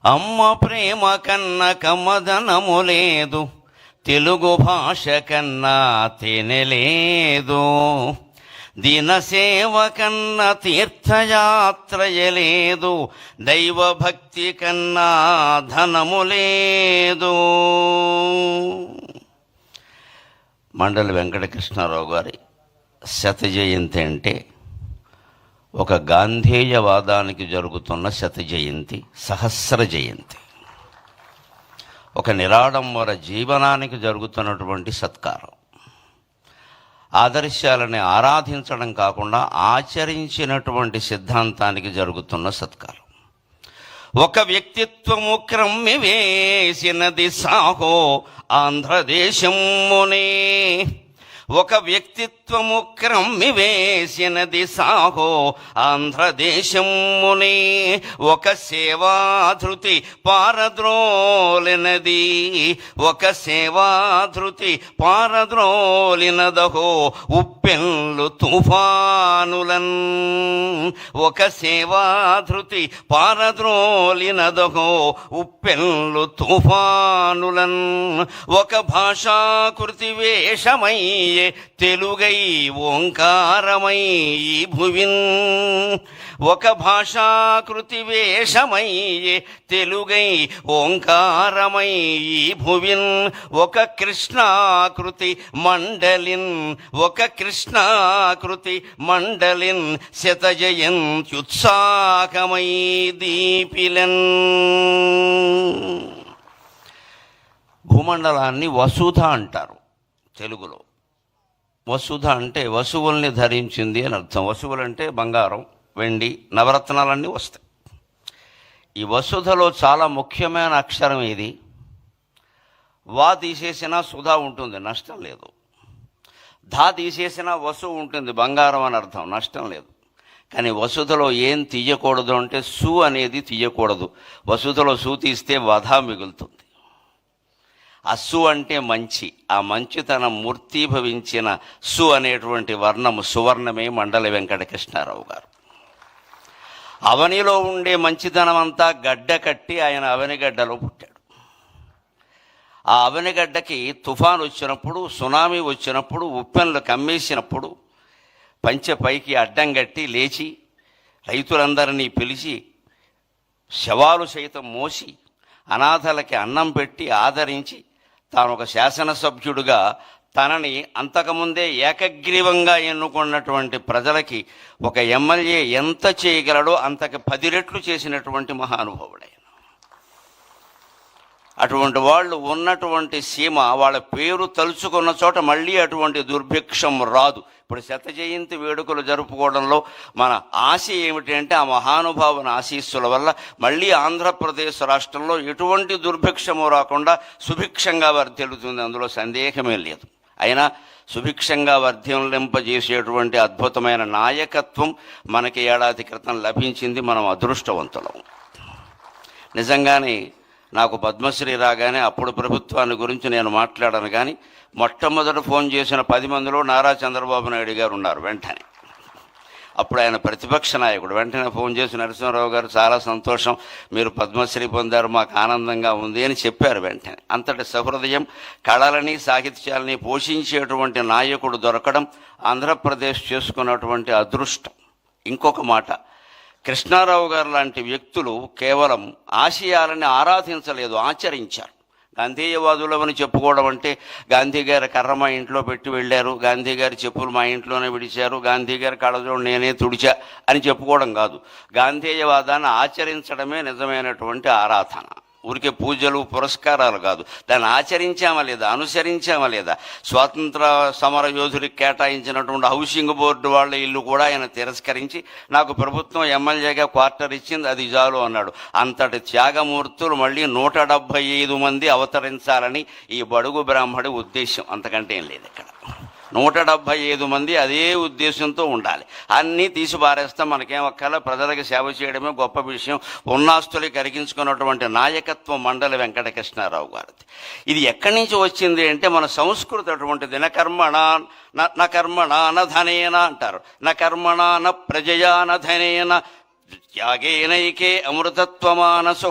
అమ్మ ప్రేమ కన్న కమ్మదనము లేదు, తెలుగు భాష కన్నా తేనెలేదు, దినసేవ కన్న తీర్థయాత్రయలేదు, దైవభక్తి కన్నా ధనము లేదు. మండలి వెంకటకృష్ణారావు గారి శత జయంతి అంటే ఒక గాంధేయవాదానికి జరుగుతున్న శత జయంతి, సహస్ర జయంతి, ఒక నిరాడంబర జీవనానికి జరుగుతున్నటువంటి సత్కారం. ఆదర్శాలని ఆరాధించడం కాకుండా ఆచరించినటువంటి సిద్ధాంతానికి జరుగుతున్న సత్కారం. ఒక వ్యక్తిత్వము క్రమ్మి వేసినది సాహో ఆంధ్రదేశమునే, ఒక వ్యక్తిత్వము క్రమ్మి వేసినది సాహో ఆంధ్రదేశమునే, ఒక సేవాధృతి పారద్రోలినది, ఒక సేవాధృతి పారద్రోలినదహో ఉప్పెన్లు తుఫానులన్, ఒక సేవాధృతి పారద్రోలినదహో ఉప్పెన్లు తుఫానులన్, ఒక భాషాకృతి వేషమయ్యే తెలుగై ఓంకారమై భువిన్, ఒక భాషాకృతి వేషమయ్యే తెలుగై ఓంకారమై భువిన్, ఒక కృష్ణాకృతి మండలిన్, ఒక కృష్ణాకృతి మండలిన్ శత జయంత్యుత్సాహమై దీపిలన్. భూమండలాన్ని వసుధ అంటారు తెలుగులో. వసుధ అంటే వసువుల్ని ధరించింది అని అర్థం. వసువులు అంటే బంగారం, వెండి, నవరత్నాలన్నీ వస్తాయి. ఈ వసుధలో చాలా ముఖ్యమైన అక్షరం ఇది. వా తీసేసినా సుధా ఉంటుంది, నష్టం లేదు. ధా తీసేసినా వసు ఉంటుంది, బంగారం అని అర్థం, నష్టం లేదు. కానీ వసుధలో ఏం తీయకూడదు అంటే సు అనేది తీయకూడదు. వసుధలో సు తీస్తే వధ మిగులుతుంది. అస్సు అంటే మంచి, ఆ మంచితనం మూర్తీభవించిన సు అనేటువంటి వర్ణము సువర్ణమే మండలి వెంకటకృష్ణారావు గారు. అవనిలో ఉండే మంచితనం అంతా గడ్డ కట్టి ఆయన అవనిగడ్డలో పుట్టాడు. ఆ అవనిగడ్డకి తుఫాను వచ్చినప్పుడు, సునామీ వచ్చినప్పుడు, ఉప్పెన్లు కమ్మేసినప్పుడు పంచె పైకి అడ్డం కట్టి లేచి రైతులందరినీ పిలిచి శవాలు సైతం మోసి అనాథలకి అన్నం పెట్టి ఆదరించి తాను ఒక శాసనసభ్యుడిగా తనని అంతకుముందే ఏకగ్రీవంగా ఎన్నుకున్నటువంటి ప్రజలకి ఒక ఎమ్మెల్యే ఎంత చేయగలడో అంతకు 10 రెట్లు చేసినటువంటి మహానుభావుడే. అటువంటి వాళ్ళు ఉన్నటువంటి సీమ, వాళ్ళ పేరు తలుచుకున్న చోట మళ్ళీ అటువంటి దుర్భిక్షం రాదు. ఇప్పుడు శత జయంతి వేడుకలు జరుపుకోవడంలో మన ఆశ ఏమిటి అంటే ఆ మహానుభావుని ఆశీస్సుల వల్ల మళ్ళీ ఆంధ్రప్రదేశ్ రాష్ట్రంలో ఎటువంటి దుర్భిక్షము రాకుండా సుభిక్షంగా వర్ధిల్లుతుంది, అందులో సందేహమే లేదు. అయినా సుభిక్షంగా వర్ధిల్లింపజేసేటువంటి అద్భుతమైన నాయకత్వం మనకి ఏడాది క్రితం లభించింది. మనం అదృష్టవంతులం. నిజంగానే నాకు పద్మశ్రీ రాగానే అప్పుడు ప్రభుత్వాన్ని గురించి నేను మాట్లాడాను, కానీ మొట్టమొదట ఫోన్ చేసిన 10 మందిలో నారా చంద్రబాబు నాయుడు గారు ఉన్నారు. వెంటనే అప్పుడు ఆయన ప్రతిపక్ష నాయకుడు. వెంటనే ఫోన్ చేసి నరసింహారావు గారు చాలా సంతోషం, మీరు పద్మశ్రీ పొందారు, మాకు ఆనందంగా ఉంది అని చెప్పారు. వెంటనే అంతటి సహృదయం, కళలని సాహిత్యాలని పోషించేటువంటి నాయకుడు దొరకడం ఆంధ్రప్రదేశ్ చేసుకున్నటువంటి అదృష్టం. ఇంకొక మాట, కృష్ణారావు గారు లాంటి వ్యక్తులు కేవలం ఆశయాలని ఆరాధించలేదు, ఆచరించారు. గాంధేయవాదులవని చెప్పుకోవడం అంటే గాంధీ గారి కర్ర మా ఇంట్లో పెట్టి వెళ్ళారు, గాంధీ గారి చెప్పులు మా ఇంట్లోనే విడిచారు, గాంధీ గారి కళ్ళజోడు నేనే తుడిచా అని చెప్పుకోవడం కాదు. గాంధేయవాదాన్ని ఆచరించడమే నిజమైనటువంటి ఆరాధన. ఊరికే పూజలు పురస్కారాలు కాదు, దాన్ని ఆచరించామా లేదా, అనుసరించామా లేదా. స్వాతంత్ర సమర యోధుడికి కేటాయించినటువంటి హౌసింగ్ బోర్డు వాళ్ళ ఇల్లు కూడా ఆయన తిరస్కరించి నాకు ప్రభుత్వం ఎమ్మెల్యేగా క్వార్టర్ ఇచ్చింది, అది చాలు అన్నాడు. అంతటి త్యాగమూర్తులు మళ్ళీ 175 మంది అవతరించాలని ఈ బడుగు బ్రాహ్మడి ఉద్దేశం, అంతకంటే ఏం లేదు. ఇక్కడ 175 మంది అదే ఉద్దేశంతో ఉండాలి. అన్నీ తీసి పారేస్తాం, మనకేం ఒక్కల ప్రజలకు సేవ చేయడమే గొప్ప విషయం. ఉన్నాస్తులు కరిగించుకున్నటువంటి నాయకత్వం మండలి వెంకటకృష్ణారావు గారిది. ఇది ఎక్కడి నుంచి వచ్చింది అంటే మన సంస్కృతి అటువంటిది. న కర్మణ న ధనేన అంటారు, న కర్మణ న ప్రజయా న ధనేన త్యాగేనైకే అమృతత్వమానసు.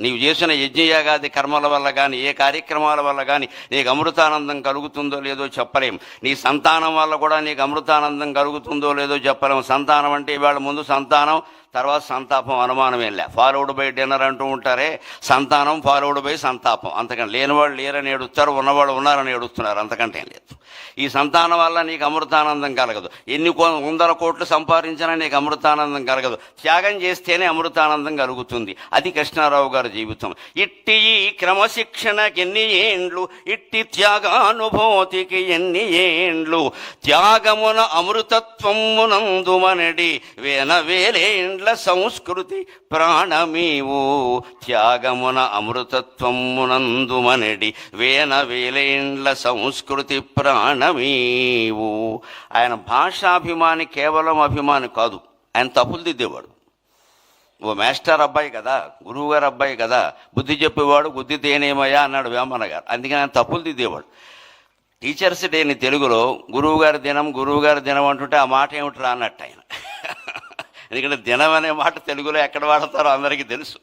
నీవు చేసిన యజ్ఞయాగాది కర్మల వల్ల కానీ ఏ కార్యక్రమాల వల్ల కానీ నీకు అమృతానందం కలుగుతుందో లేదో చెప్పలేం. నీ సంతానం వల్ల కూడా నీకు అమృతానందం కలుగుతుందో లేదో చెప్పలేము. సంతానం అంటే ఇవాళ ముందు సంతానం, తర్వాత సంతాపం, అనుమానం ఏం లే. ఫాలోడ్ బై డిన్నర్ అంటూ ఉంటారే, సంతానం ఫాలోడ్ బై సంతాపం. అంతకంటే లేనివాళ్ళు లేరని ఏడుస్తారు, ఉన్నవాళ్ళు ఉన్నారని ఏడుస్తున్నారు, అంతకంటే ఏం లేదు. ఈ సంతానం వల్ల నీకు అమృతానందం కలగదు. ఎన్ని వందల కోట్లు సంపాదించినా నీకు అమృతానందం కలగదు. త్యాగం చేస్తేనే అమృతానందం కలుగుతుంది. అది కృష్ణారావు గారి జీవితం. ఇట్టి ఈ క్రమశిక్షణకి ఎన్ని ఏండ్లు, ఇట్టి త్యాగానుభూతికి ఎన్ని ఏండ్లు, త్యాగమున అమృతత్వమునందుమనడి వేలేండ్ల సంస్కృతి ప్రాణమీవు, త్యాగమున అమృతత్వమునందుమనడి వేలేండ్ల సంస్కృతి ప్రాణమీవు. ఆయన భాషాభిమాని, కేవలం అభిమాని కాదు, ఆయన తప్పులు దిద్దేవాడు. ఓ మాస్టర్ అబ్బాయి కదా, గురువు గారు అబ్బాయి కదా, బుద్ధి చెప్పేవాడు, బుద్ధి తేనేమయ్యా అన్నాడు వేమన్న గారు. అందుకని ఆయన తప్పులు దిద్దేవాడు. టీచర్స్ డేని తెలుగులో గురువుగారి దినం అంటుంటే ఆ మాట ఏమిట్రా అన్నట్టు ఆయన. ఎందుకంటే దినం అనే మాట తెలుగులో ఎక్కడ వాడతారో అందరికీ తెలుసు.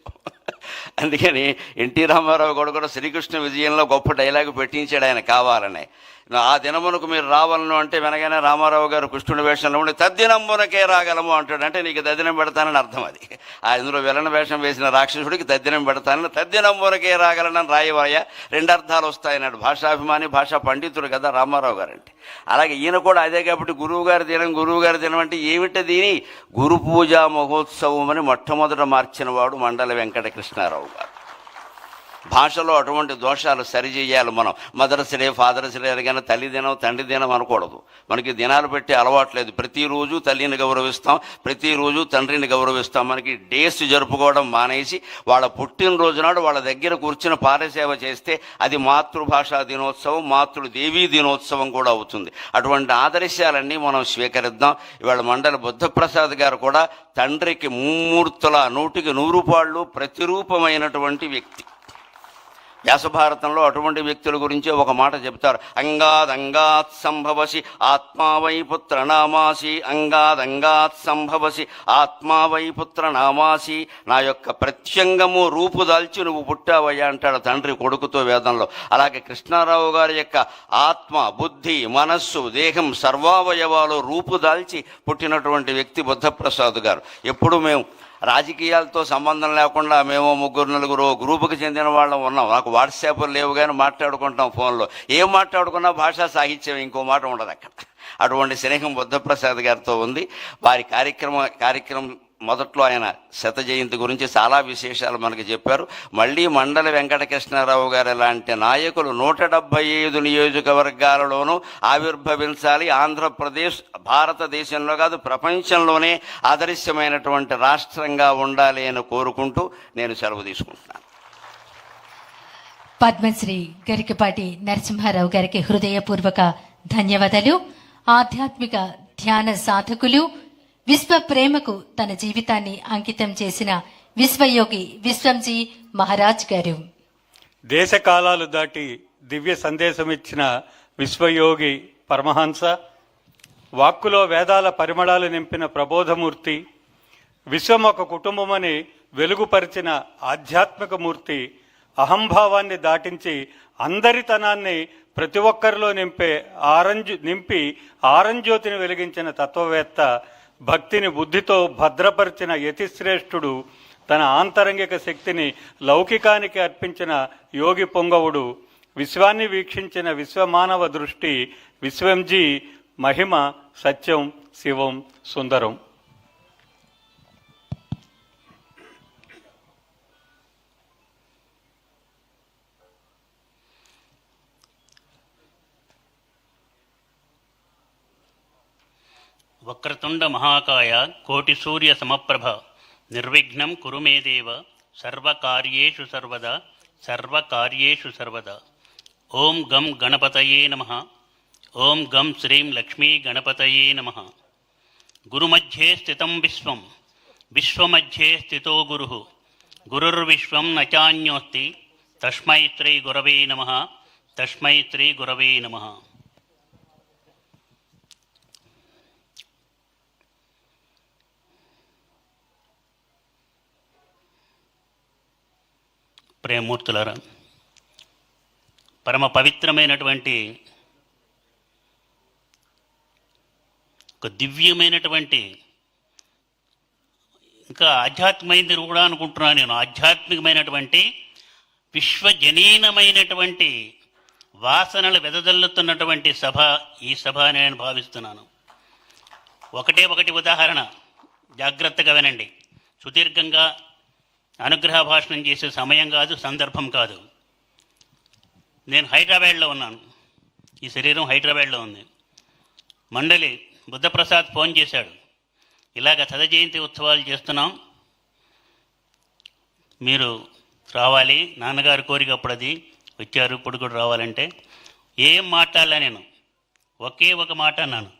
అందుకని ఎన్టీ రామారావు కూడా శ్రీకృష్ణ విజయంలో గొప్ప డైలాగ్ పెట్టించాడు ఆయన కావాలని. ఆ దినమునకు మీరు రావాలను అంటే వెనగానే రామారావు గారు కృష్ణుడి వేషంలో ఉండి తద్దినమునకే రాగలము అంటాడు. అంటే నీకు తద్దినం పెడతానని అర్థం. అది ఇందులో విలన వేషం వేసిన రాక్షసుడికి తద్దినం పెడతానని, తద్దినమునకే రాగలనని రాయవయ్యా, రెండు అర్థాలు వస్తాయన్నాడు. భాషాభిమాని, భాషా పండితుడు కదా రామారావు గారు అంటే. అలాగే ఈయన కూడా అదే. కాబట్టి గురువు గారి దినం అంటే ఏమిటది? గురు పూజా మహోత్సవం అని మొట్టమొదట మార్చిన వాడు మండల వెంకట కృష్ణారావు గారు. భాషలో అటువంటి దోషాలు సరిచేయాలి మనం. మదర్స్ డే, ఫాదర్స్ డే కానీ తల్లి దినం, తండ్రి దినం అనకూడదు. మనకి దినాలు పెట్టే అలవాట్లేదు. ప్రతిరోజు తల్లిని గౌరవిస్తాం, ప్రతిరోజు తండ్రిని గౌరవిస్తాం. మనకి డేస్ జరుపుకోవడం మానేసి వాళ్ళ పుట్టినరోజు నాడు వాళ్ళ దగ్గర కూర్చుని పారసేవ చేస్తే అది మాతృభాషా దినోత్సవం, మాతృదేవీ దినోత్సవం కూడా అవుతుంది. అటువంటి ఆదర్శాలన్నీ మనం స్వీకరిద్దాం. ఇవాళ మండలి బుద్ధప్రసాద్ గారు కూడా తండ్రికి ముమ్మూర్తుల 100కి 100 ప్రతిరూపమైనటువంటి వ్యక్తి. వ్యాసభారతంలో అటువంటి వ్యక్తుల గురించి ఒక మాట చెబుతారు. అంగాద్ సంభవసి ఆత్మావై పుత్ర నామాసి, అంగాద్ సంభవసి ఆత్మావై పుత్ర నామాసి. నా యొక్క ప్రత్యంగము రూపుదాల్చి నువ్వు పుట్టావయ్యా అంటాడు తండ్రి కొడుకుతో వేదంలో. అలాగే కృష్ణారావు గారి యొక్క ఆత్మ, బుద్ధి, మనస్సు, దేహం సర్వావయవాలు రూపుదాల్చి పుట్టినటువంటి వ్యక్తి బుద్ధప్రసాద్ గారు. ఎప్పుడు మేము రాజకీయాలతో సంబంధం లేకుండా మేము 3-4 గ్రూపుకి చెందిన వాళ్ళం ఉన్నాం. నాకు వాట్సాప్లు లేవు కానీ మాట్లాడుకుంటాం ఫోన్లో. ఏం మాట్లాడుకున్నా భాషా సాహిత్యం, ఇంకో మాట ఉండదు అక్కడ. అటువంటి స్నేహం బుద్ధప్రసాద్ గారితో ఉంది. వారి కార్యక్రమం మొదట్లో ఆయన శత జయంతి గురించి చాలా విశేషాలు మనకి చెప్పారు. మళ్ళీ మండలి వెంకటకృష్ణారావు గారు లాంటి నాయకులు 175 నియోజకవర్గాలలోనూ ఆవిర్భవించాలి. ఆంధ్రప్రదేశ్ భారతదేశంలో కాదు ప్రపంచంలోనే ఆదర్శమైనటువంటి రాష్ట్రంగా ఉండాలి అని కోరుకుంటూ నేను సెలవు తీసుకుంటున్నాను. పద్మశ్రీ గరికపాటి నరసింహారావు గారికి హృదయపూర్వక ధన్యవాదాలు. ఆధ్యాత్మిక ధ్యాన సాధకులు, విశ్వ ప్రేమకు తన జీవితాన్ని అంకితం చేసిన విశ్వయోగి విశ్వంజీ మహారాజ్ గారు. దేశకాలాలు దాటి దివ్య సందేశం ఇచ్చిన విశ్వయోగి పరమహంస, వాక్కులో వేదాల పరిమళాలు నింపిన ప్రబోధమూర్తి, విశ్వం ఒక కుటుంబమని వెలుగుపరిచిన ఆధ్యాత్మిక మూర్తి, అహంభావాన్ని దాటించి అందరితనాన్ని ప్రతి ఒక్కరిలో నింపి ఆరంజ్యోతిని వెలిగించిన తత్వవేత్త, భక్తిని బుద్ధితో భద్రపరిచిన యతిశ్రేష్ఠుడు, తన ఆంతరంగిక శక్తిని లౌకికానికి అర్పించిన యోగి పొంగవుడు, విశ్వాన్ని వీక్షించిన విశ్వమానవ దృష్టి విశ్వంజీ, మహిమ సత్యం శివం సుందరం. వక్రతుండ మహాకాయ కోటి సూర్య సమప్రభ నిర్విఘ్నం కురు మే దేవ సర్వకార్యేషు సర్వదా. ఓం గం గణపతయే నమః. ఓం గం శ్రీం లక్ష్మీ గణపతయే నమః. గురుమధ్యే స్థితం విశ్వం, విశ్వమధ్యే స్థితో గురుః, గురుర్విశ్వం న చాన్యోస్తి, తస్మై శ్రీ గురవే నమః. తస్మై శ్రీ గురవే నమః. ప్రేమమూర్తులారా, పరమ పవిత్రమైనటువంటి ఒక దివ్యమైనటువంటి, ఇంకా ఆధ్యాత్మికమైనది కూడా అనుకుంటున్నాను నేను, ఆధ్యాత్మికమైనటువంటి విశ్వజనీనమైనటువంటి వాసనలు వెదజల్లుతున్నటువంటి సభ ఈ సభ అని నేను భావిస్తున్నాను. ఒకటి ఉదాహరణ, జాగ్రత్తగా వినండి. సుదీర్ఘంగా అనుగ్రహ భాషణం చేసే సమయం కాదు, సందర్భం కాదు. నేను హైదరాబాద్లో ఉన్నాను, ఈ శరీరం హైదరాబాద్లో ఉంది. మండలి బుద్ధప్రసాద్ ఫోన్ చేశాడు, ఇలాగ 100 జయంతి ఉత్సవాలు చేస్తున్నాం, మీరు రావాలి, నాన్నగారు కోరిక అప్పుడు అది వచ్చారు, ఇప్పుడు కూడా రావాలంటే. ఏం మాట్లాడలే నేను, ఒకే ఒక మాట అన్నాను,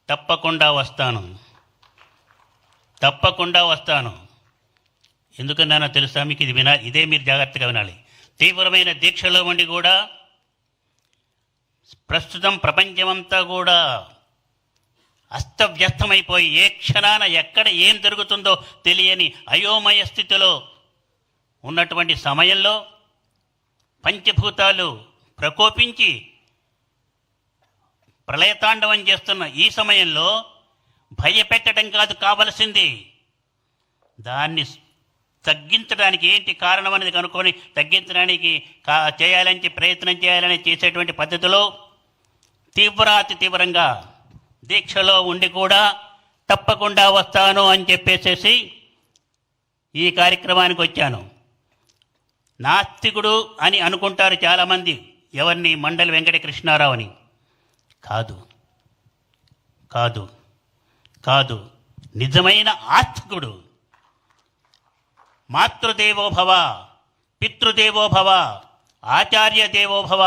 తప్పకుండా వస్తాను. ఎందుకన్నానో తెలుసా మీకు? ఇది ఇదే మీరు జాగ్రత్తగా వినాలి. తీవ్రమైన దీక్షలో ఉండి కూడా ప్రస్తుతం ప్రపంచమంతా కూడా అస్తవ్యస్తమైపోయి ఏ క్షణాన ఎక్కడ ఏం జరుగుతుందో తెలియని అయోమయ స్థితిలో ఉన్నటువంటి సమయంలో పంచభూతాలు ప్రకోపించి ప్రళయతాండవం చేస్తున్న ఈ సమయంలో భయపెట్టడం కాదు కావలసింది, దాన్ని తగ్గించడానికి ఏంటి కారణం అనేది కనుక్కొని తగ్గించడానికి చేయాలని ప్రయత్నం చేయాలని చేసేటువంటి పద్ధతిలో అతి తీవ్రంగా దీక్షలో ఉండి కూడా తప్పకుండా వస్తాను అని చెప్పేసేసి ఈ కార్యక్రమానికి వచ్చాను. నాస్తికుడు అని అనుకుంటారు చాలామంది, ఎవరిని? మండలి వెంకట కృష్ణారావుని. కాదు, నిజమైన ఆస్తికుడు. మాతృదేవోభవ, పితృదేవోభవ, ఆచార్య దేవోభవ,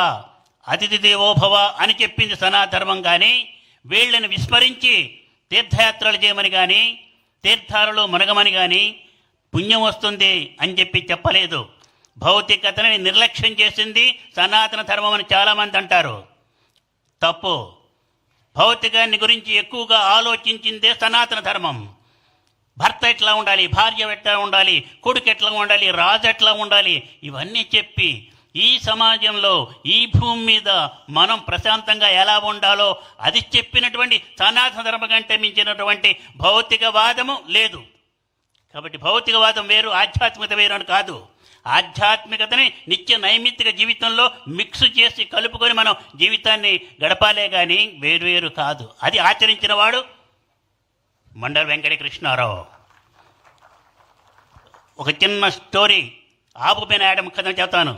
అతిథి దేవోభవ అని చెప్పింది సనాతనం. కానీ వీళ్ళని విస్మరించి తీర్థయాత్రలు చేయమని కానీ తీర్థాలలో మునగమని కానీ పుణ్యం వస్తుంది అని చెప్పలేదు. భౌతికతని నిర్లక్ష్యం చేసింది సనాతన ధర్మం అని చాలామంది అంటారు. తప్పు. భౌతికాన్ని గురించి ఎక్కువగా ఆలోచించిందే సనాతన ధర్మం. భర్త ఎట్లా ఉండాలి, భార్య ఎట్లా ఉండాలి, కొడుకు ఎట్లా ఉండాలి, రాజు ఎట్లా ఉండాలి, ఇవన్నీ చెప్పి ఈ సమాజంలో ఈ భూమి మీద మనం ప్రశాంతంగా ఎలా ఉండాలో అది చెప్పినటువంటి సనాతన ధర్మం కంటే మించినటువంటి భౌతికవాదము లేదు. కాబట్టి భౌతికవాదం వేరు, ఆధ్యాత్మికత వేరు అని కాదు. ఆధ్యాత్మికతని నిత్య నైమిత్తిక జీవితంలో మిక్స్ చేసి కలుపుకొని మనం జీవితాన్ని గడపాలే కానీ వేరు కాదు. అది ఆచరించిన వాడు మండలి వెంకట కృష్ణారావు. ఒక చిన్న స్టోరీ, ఆవుబెన్ ఆడమ్ కథ చెప్తాను.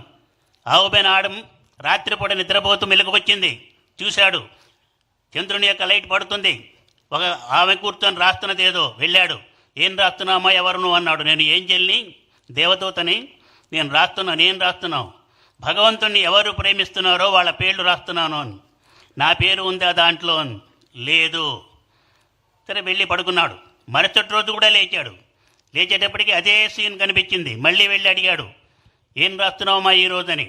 ఆవుబెన్ ఆడమ్ రాత్రిపూట నిద్రపోతూ మెలుగు వచ్చింది, చూశాడు చంద్రుని యొక్క లైట్ పడుతుంది. ఒక ఆమె కూర్చొని రాస్తున్నది ఏదో, వెళ్ళాడు. ఏం రాస్తున్నామా, ఎవరు నువ్వు అన్నాడు. నేను ఏంజెల్ని, దేవదూతని, నేను రాస్తున్నావు, భగవంతుణ్ణి ఎవరు ప్రేమిస్తున్నారో వాళ్ళ పేర్లు రాస్తున్నాను అని. నా పేరు ఉందా దాంట్లో? లేదు. సరే వెళ్ళి పడుకున్నాడు. మరుసటి రోజు కూడా లేచాడు. లేచేటప్పటికి అదే సీన్ కనిపించింది. మళ్ళీ వెళ్ళి అడిగాడు, ఏం రాస్తున్నావమ్మా ఈరోజని.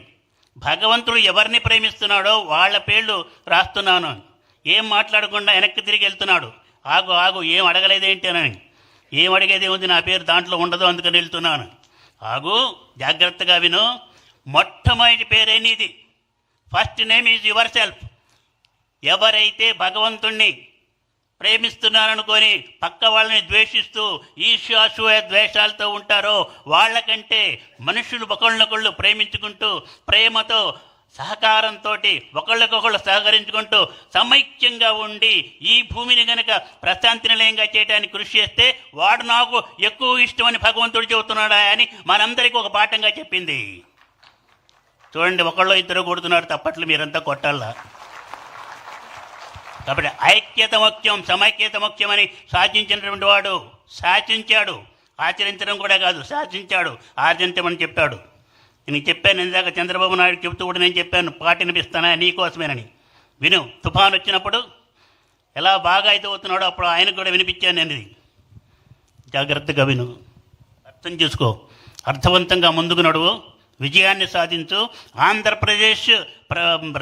భగవంతుడు ఎవరిని ప్రేమిస్తున్నాడో వాళ్ళ పేర్లు రాస్తున్నాను. ఏం మాట్లాడకుండా వెనక్కి తిరిగి వెళ్తున్నాడు. ఆగు, ఏం అడగలేదేంటి అని. ఏం అడిగేది ఉంది, నా పేరు దాంట్లో ఉండదు, అందుకని వెళ్తున్నాను. ఆగు, జాగ్రత్తగా విను. మొట్టమొదటి పేరే నీది. First name is your self. ఎవరైతే భగవంతుణ్ణి ప్రేమిస్తున్నారనుకొని పక్క వాళ్ళని ద్వేషిస్తూ ఈర్ష్యాసూయ ద్వేషాలతో ఉంటారో వాళ్ళకంటే మనుషులు ఒకళ్ళనొకళ్ళు ప్రేమించుకుంటూ ప్రేమతో సహకారంతో ఒకళ్ళకొకళ్ళు సహకరించుకుంటూ సమైక్యంగా ఉండి ఈ భూమిని గనక ప్రశాంతి నిలయంగా చేయడానికి కృషి చేస్తే వాడు నాకు ఎక్కువ ఇష్టమని భగవంతుడు చెబుతున్నాడా అని మనందరికీ ఒక పాఠంగా చెప్పింది. చూడండి, ఒకళ్ళు ఇద్దరు కొడుతున్నారు తప్పట్లు, మీరంతా కొట్టాలా. కాబట్టి ఐక్యత ముఖ్యం, సమైక్యత ముఖ్యమని శాసించినటువంటి వాడు శాసించాడు. ఆచరించడం కూడా కాదు, శాసించాడు, ఆచరించమని చెప్పాడు. నేను చెప్పాను ఇందాక చంద్రబాబు నాయుడు చెబుతూ కూడా నేను చెప్పాను, పాట వినిపిస్తానా నీకోసమేనని. విను, తుఫాన్ వచ్చినప్పుడు ఎలా బాగా అయితే అవుతున్నాడో అప్పుడు ఆయనకు కూడా వినిపించాను నేను. ఇది జాగ్రత్తగా విను, అర్థం చేసుకో, అర్థవంతంగా ముందుకు నడువు, విజయాన్ని సాధించు. ఆంధ్రప్రదేశ్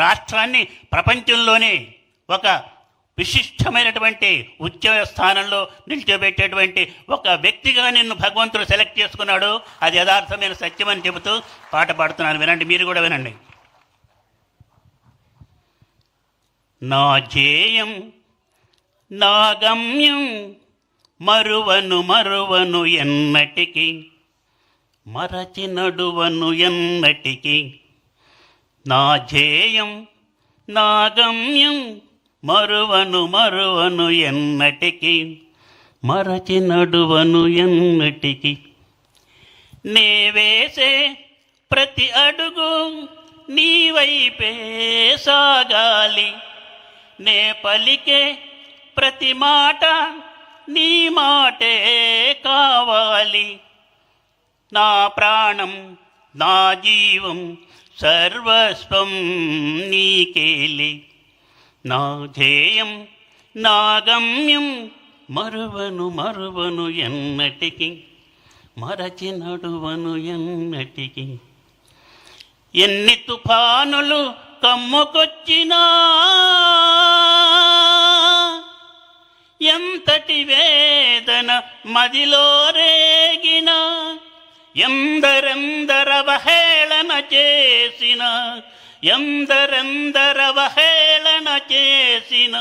రాష్ట్రాన్ని ప్రపంచంలోనే ఒక విశిష్టమైనటువంటి ఉచ్చ స్థానంలో నిలిచిపెట్టేటువంటి ఒక వ్యక్తిగా నిన్ను భగవంతుడు సెలెక్ట్ చేసుకున్నాడు. అది యథార్థమైన సత్యం అని చెబుతూ పాట పాడుతున్నాను, వినండి, మీరు కూడా వినండి. నా ధ్యేయం నా గమ్యం మరువను మరువను ఎన్నటికి, మరచి నడువను ఎన్నటికి. నా ధ్యేయం నా గమ్యం మరువను మరువను ఎన్నటికి, మరచి నడువను ఎన్నటికి. నే వేసే ప్రతి అడుగు నీ వైపే సాగాలి, నే పలికే ప్రతి మాట నీ మాటే కావాలి. నా ప్రాణం నా జీవం సర్వస్వం నీకేలి. నా ధ్యేయం నా గమ్యం మరువను మరువను ఎన్నటికి, మరచి నడువను ఎన్నటికి. ఎన్ని తుఫానులు కమ్ముకొచ్చినా, ఎంతటి వేదన మదిలో రేగినా, ఎందరెందర అవహేళన చేసిన, ఎందరెందర అవహేళన చేసిన,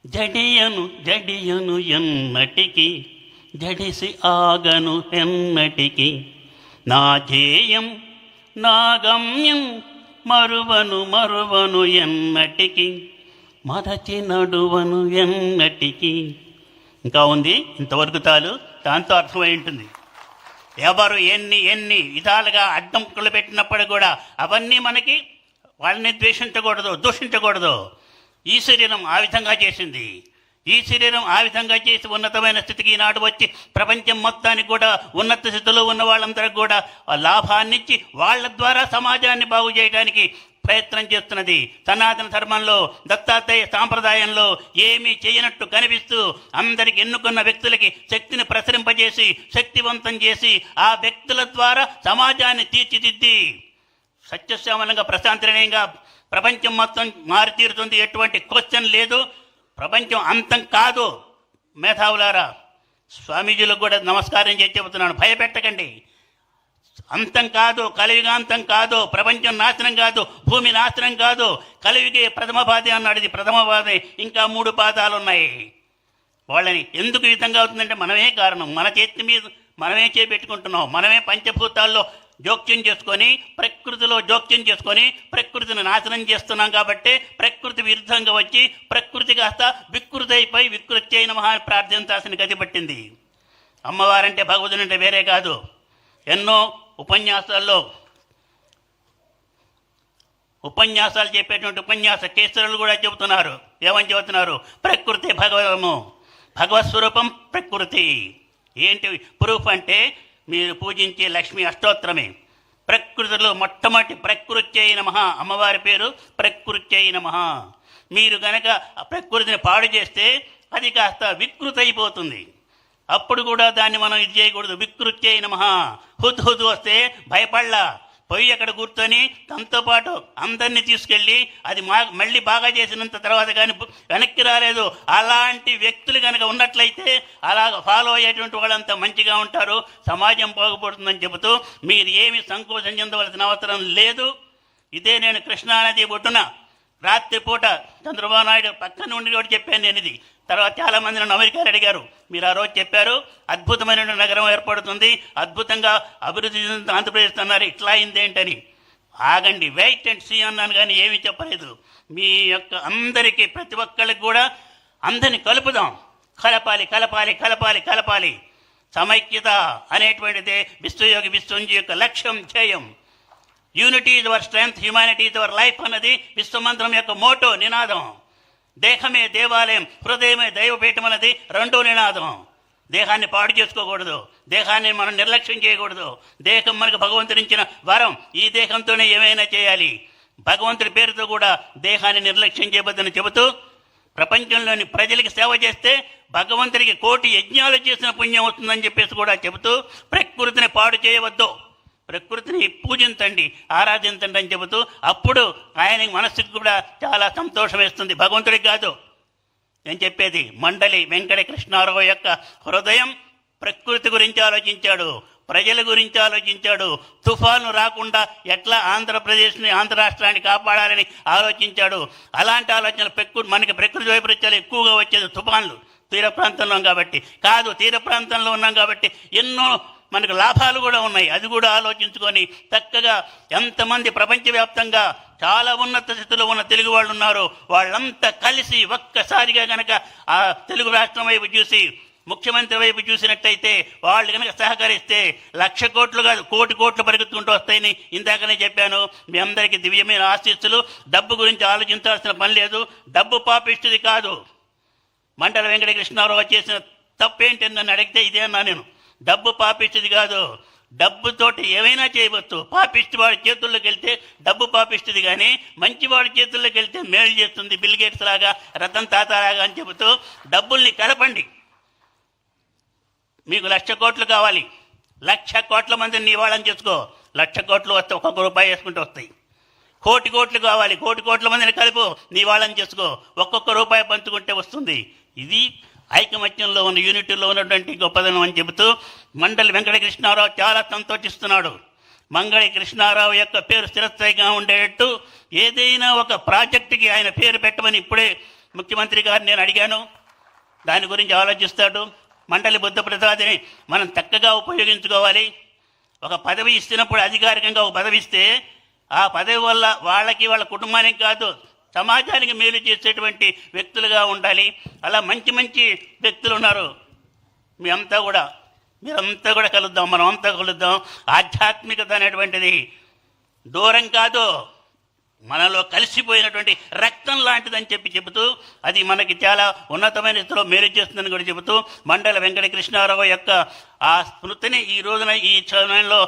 జడియను జడియను ఎన్నటికి, జడిసి ఆగను ఎన్నటికి. నా ధ్యేయం నా గమ్యం మరువను మరువను ఎన్నటికి, మరచి నడువను ఎన్నటికి. ఇంకా ఉంది, ఇంతవరకు దాంతో అర్థమై ఉంటుంది. ఎవరు ఎన్ని ఎన్ని విధాలుగా అడ్డంకులు పెట్టినప్పుడు కూడా అవన్నీ మనకి వాళ్ళని ద్వేషించకూడదు, దూషించకూడదు. ఈ శరీరం ఆ విధంగా చేసింది, ఈ శరీరం ఆ విధంగా చేసి ఉన్నతమైన స్థితికి ఈనాడు వచ్చి ప్రపంచం మొత్తానికి కూడా ఉన్నత స్థితిలో ఉన్న వాళ్ళందరికీ కూడా లాభాన్నిచ్చి వాళ్ళ ద్వారా సమాజాన్ని బాగు చేయడానికి ప్రయత్నం చేస్తున్నది. సనాతన ధర్మంలో దత్తాత్రేయ సాంప్రదాయంలో ఏమీ చేయనట్టు కనిపిస్తూ అందరికి ఎన్నుకున్న వ్యక్తులకి శక్తిని ప్రసరింపజేసి శక్తివంతం చేసి ఆ వ్యక్తుల ద్వారా సమాజాన్ని తీర్చిదిద్ది సత్యశ్యామలంగా ప్రశాంతనీయంగా ప్రపంచం మొత్తం మారితీరుతుంది. ఎటువంటి క్వశ్చన్ లేదు. ప్రపంచం అంతం కాదు. మేధావులారా, స్వామీజీలకు కూడా నమస్కారం చేసి చెబుతున్నాను, భయపెట్టకండి. అంతం కాదు, కలియుగాంతం కాదు, ప్రపంచం నాశనం కాదు, భూమి నాశనం కాదు. కలియుగే ప్రథమ పాదే అన్నాడు. ఇది ప్రథమ పాదే, ఇంకా 3 పాదాలు ఉన్నాయి. వాళ్ళని ఎందుకు ఈ విధంగా అవుతుందంటే మనమే కారణం. మన చేతి మీద మనమే చేపెట్టుకుంటున్నాం. మనమే పంచభూతాల్లో జోక్యం చేసుకొని, ప్రకృతిలో జోక్యం చేసుకొని ప్రకృతిని నాశనం చేస్తున్నాం. కాబట్టి ప్రకృతి విరుద్ధంగా వచ్చి ప్రకృతి కాస్త వికృతి అయిపోయి వికృతి అయిన మహా ప్రార్థించాల్సిన గతి పట్టింది. అమ్మవారంటే భగవతుని అంటే వేరే కాదు. ఎన్నో ఉపన్యాసాలు చెప్పేటువంటి ఉపన్యాస కేసరులు కూడా చెబుతున్నారు. ఏమని చెబుతున్నారు? ప్రకృతి భగవతము, భగవత్ స్వరూపం ప్రకృతి. ఏంటి ప్రూఫ్ అంటే మీరు పూజించే లక్ష్మీ అష్టోత్తరమే. ప్రకృతిలో మొట్టమొదటి ప్రకృత్యై నమః, అమ్మవారి పేరు ప్రకృత్యై నమః. మీరు కనుక ప్రకృతిని పాడు చేస్తే అది కాస్త వికృతి అయిపోతుంది. అప్పుడు కూడా దాన్ని మనం ఇది చేయకూడదు. వికృత్యై నమః. హుద్ వస్తే భయపడలా, పోయి అక్కడ కూర్చొని తనతో పాటు అందరినీ తీసుకెళ్ళి అది మళ్ళీ బాగా చేసినంత తర్వాత కానీ వెనక్కి రాలేదు. అలాంటి వ్యక్తులు కనుక ఉన్నట్లయితే అలా ఫాలో అయ్యేటువంటి వాళ్ళంతా మంచిగా ఉంటారు, సమాజం బాగుపడుతుందని చెబుతూ మీరు ఏమి సంకోచం చెందవలసిన అవసరం లేదు. ఇదే నేను కృష్ణానది ఒడ్డున రాత్రిపూట చంద్రబాబు నాయుడు పక్కన ఉండి కూడా చెప్పాను నేను ఇది. తర్వాత చాలామంది నన్ను అమెరికాలో అడిగారు, మీరు ఆ రోజు చెప్పారు అద్భుతమైన నగరం ఏర్పడుతుంది, అద్భుతంగా అభివృద్ధి చెందుతుంది ఆంధ్రప్రదేశ్ అన్నారు, ఇట్లా అయిందేంటని. ఆగండి, వెయిట్ అండ్ సీ అన్నాను, కానీ ఏమీ చెప్పలేదు. మీ యొక్క అందరికీ ప్రతి ఒక్కరికి కూడా అందరిని కలుపుదాం, కలపాలి కలపాలి కలపాలి కలపాలి. సమైక్యత అనేటువంటిదే విశ్వయోగి విశ్వంజీ యొక్క లక్ష్యం, ధ్యేయం. Unity is our strength, humanity is our life అన్నది విశ్వమంత్రం యొక్క మోటో, నినాదం. దేహమే దేవాలయం, హృదయమే దైవపీఠం అన్నది రెండో నినాదం. దేహాన్ని పాడు చేసుకోకూడదు, దేహాన్ని మనం నిర్లక్ష్యం చేయకూడదు. దేహం మనకు భగవంతుడిచ్చిన వరం, ఈ దేహంతోనే ఏమైనా చేయాలి. భగవంతుడి పేరుతో కూడా దేహాన్ని నిర్లక్ష్యం చేయవద్దని చెబుతూ ప్రపంచంలోని ప్రజలకి సేవ చేస్తే భగవంతుడికి 1,000,000 యజ్ఞాలు చేసిన పుణ్యం వస్తుందని చెప్పేసి కూడా చెబుతూ ప్రకృతిని పాడు చేయవద్దు, ప్రకృతిని పూజించండి, ఆరాధించండి అని చెబుతూ అప్పుడు ఆయన మనస్సుకి కూడా చాలా సంతోషం వేస్తుంది, భగవంతుడికి కాదు. నేను చెప్పేది మండలి వెంకట కృష్ణారావు యొక్క హృదయం ప్రకృతి గురించి ఆలోచించాడు, ప్రజల గురించి ఆలోచించాడు, తుఫాను రాకుండా ఎట్లా ఆంధ్రప్రదేశ్ని ఆంధ్ర రాష్ట్రాన్ని కాపాడాలని ఆలోచించాడు. అలాంటి ఆలోచనలు మనకి ప్రకృతి వైపరీత్యాలు ఎక్కువగా వచ్చేది తుఫాన్లు తీర ప్రాంతంలో కాబట్టి కాదు, తీర ప్రాంతంలో ఉన్నాం కాబట్టి ఎన్నో మనకు లాభాలు కూడా ఉన్నాయి. అది కూడా ఆలోచించుకొని చక్కగా ఎంతమంది ప్రపంచవ్యాప్తంగా చాలా ఉన్నత స్థితిలో ఉన్న తెలుగు వాళ్ళు ఉన్నారు, వాళ్ళంతా కలిసి ఒక్కసారిగా కనుక ఆ తెలుగు రాష్ట్రం వైపు చూసి ముఖ్యమంత్రి వైపు చూసినట్టయితే వాళ్ళు కనుక సహకరిస్తే 1,00,000 కోట్లు కాదు, 1,00,00,000 కోట్లు పరిగెత్తుకుంటూ వస్తాయని ఇందాకనే చెప్పాను. మీ అందరికీ దివ్యమైన ఆశీస్సులు. డబ్బు గురించి ఆలోచించాల్సిన పని లేదు. డబ్బు పాపిష్టిది కాదు. మండల వెంకట కృష్ణారావు చేసిన తప్పేంటి నన్ను అడిగితే ఇదే అన్నా నేను. డబ్బు పాపిష్టిది కాదు. డబ్బుతోటి ఏమైనా చేయవచ్చు. పాపిష్టి వాడి చేతుల్లోకి వెళ్తే డబ్బు పాపిష్టిది, కానీ మంచి వాడి చేతుల్లోకి వెళ్తే మేలు చేస్తుంది. బిల్ గేట్స్ లాగా, రతన్ టాటా లాగా అని చెబుతూ డబ్బుల్ని కలపండి. మీకు 1,00,000 కోట్లు కావాలి, 1,00,000 కోట్ల మందిని నీ వాళ్ళని చేసుకో. 1,00,000 కోట్లు వస్తే ఒక్కొక్క రూపాయి వేసుకుంటూ వస్తాయి. 1,00,00,000 కోట్లు కావాలి, 1,00,00,000 కోట్ల మందిని కలుపు, నీ వాళ్ళని చేసుకో. ఒక్కొక్క రూపాయి పంచుకుంటే వస్తుంది. ఇది ఐకమత్యంలో ఉన్న యూనిటీలో ఉన్నటువంటి గొప్పదనం అని చెబుతూ మండలి వెంకట కృష్ణారావు చాలా సంతోషిస్తున్నాడు. మంగళి కృష్ణారావు యొక్క పేరు స్థిరస్థాయిగా ఉండేటట్టు ఏదైనా ఒక ప్రాజెక్టుకి ఆయన పేరు పెట్టమని ఇప్పుడే ముఖ్యమంత్రి గారిని నేను అడిగాను. దాని గురించి ఆలోచిస్తాడు. మండలి బుద్ధప్రసాద్ని మనం చక్కగా ఉపయోగించుకోవాలి. ఒక పదవి ఇస్తున్నప్పుడు అధికారికంగా ఒక పదవి ఇస్తే ఆ పదవి వల్ల వాళ్ళకి వాళ్ళ కుటుంబానికి కాదు సమాజానికి మేలు చేసేటువంటి వ్యక్తులుగా ఉండాలి. అలా మంచి మంచి వ్యక్తులు ఉన్నారు. మీరంతా కూడా కలుద్దాం, మనం అంతా కలుద్దాం. ఆధ్యాత్మికత అనేటువంటిది దూరం కాదు, మనలో కలిసిపోయినటువంటి రక్తం లాంటిదని చెబుతూ అది మనకి చాలా ఉన్నతమైన స్థితిలో మేలు చేస్తుందని కూడా చెబుతూ మండల వెంకట కృష్ణారావు యొక్క ఆ స్మృతిని ఈ రోజున ఈ సమయంలో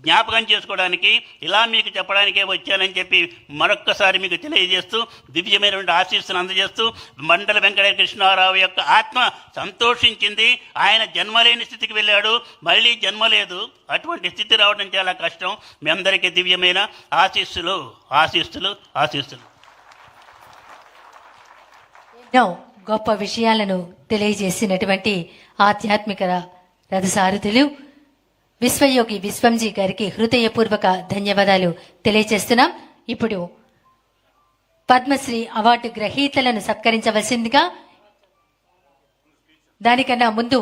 జ్ఞాపకం చేసుకోవడానికి ఇలా మీకు చెప్పడానికే వచ్చానని చెప్పి మరొక్కసారి మీకు తెలియజేస్తూ దివ్యమైనటువంటి ఆశీస్సును అందజేస్తూ మండల వెంకట కృష్ణారావు యొక్క ఆత్మ సంతోషించింది. ఆయన జన్మలేని స్థితికి వెళ్ళాడు, మళ్ళీ జన్మ లేదు. అటువంటి స్థితి రావడం చాలా కష్టం. మీ అందరికీ దివ్యమైన ఆశీస్సులు ఆశీస్సులు ఆశీస్సులు. ఎన్నో గొప్ప విషయాలను తెలియజేసినటువంటి ఆధ్యాత్మిక రథసారథులు విశ్వయోగి విశ్వంజీ గారికి హృదయపూర్వక ధన్యవాదాలు తెలియజేస్తున్నాం. ఇప్పుడు పద్మశ్రీ అవార్డు గ్రహీతలను సత్కరించవలసిందిగా, దానికన్నా ముందు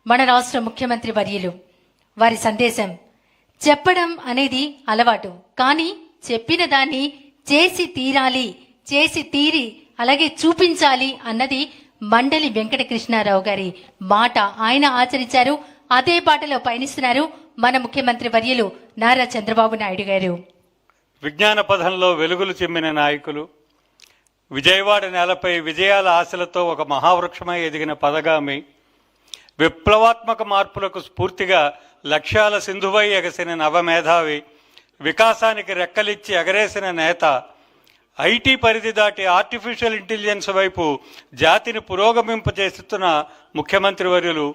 మన రాష్ట్ర ముఖ్యమంత్రి వర్యులు వారి సందేశం. చెప్పడం అనేది అలవాటు, కానీ చెప్పిన దాన్ని చేసి తీరాలి, చేసి తీరి అలాగే చూపించాలి అన్నది మండలి వెంకట కృష్ణారావు గారి మాట. ఆయన ఆచరించారు, అదే బాటలో పయనిస్తున్నారు మన ముఖ్యమంత్రి వర్యులు నారా చంద్రబాబు నాయుడు గారు. విజ్ఞాన పథంలో వెలుగులు చిమ్మిన నాయకులు, విజయవాడ నేలపై విజయాల ఆశలతో ఒక మహావృక్షమై ఎదిగిన పదగామి, విప్లవాత్మక మార్పులకు స్ఫూర్తిగా లక్ష్యాల సింధువై ఎగసిన నవమేధావి, వికాసానికి రెక్కలిచ్చి ఎగరేసిన నేత, ఐటీ పరిధి దాటి ఆర్టిఫిషియల్ ఇంటెలిజెన్స్ వైపు జాతిని పురోగమింపజేస్తున్న ముఖ్యమంత్రి వర్యులు,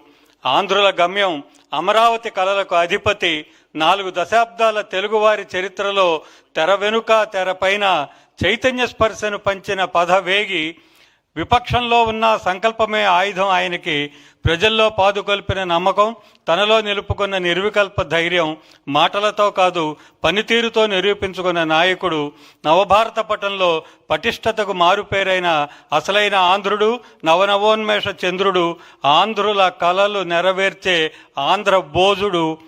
ఆంధ్రుల గమ్యం అమరావతి కలలకు అధిపతి, 4 దశాబ్దాల తెలుగువారి చరిత్రలో తెర వెనుక తెర పైన చైతన్య స్పర్శను పంచిన పదవేగి, విపక్షంలో ఉన్న సంకల్పమే ఆయుధం ఆయనకి, ప్రజల్లో పాదుకొల్పిన నమ్మకం, తనలో నిలుపుకున్న నిర్వికల్ప ధైర్యం, మాటలతో కాదు పనితీరుతో నిరూపించుకున్న నాయకుడు, నవభారత పటంలో పటిష్టతకు మారుపేరైన అసలైన ఆంధ్రుడు, నవనవోన్మేష చంద్రుడు, ఆంధ్రుల కలలు నెరవేర్చే ఆంధ్ర బోజుడు,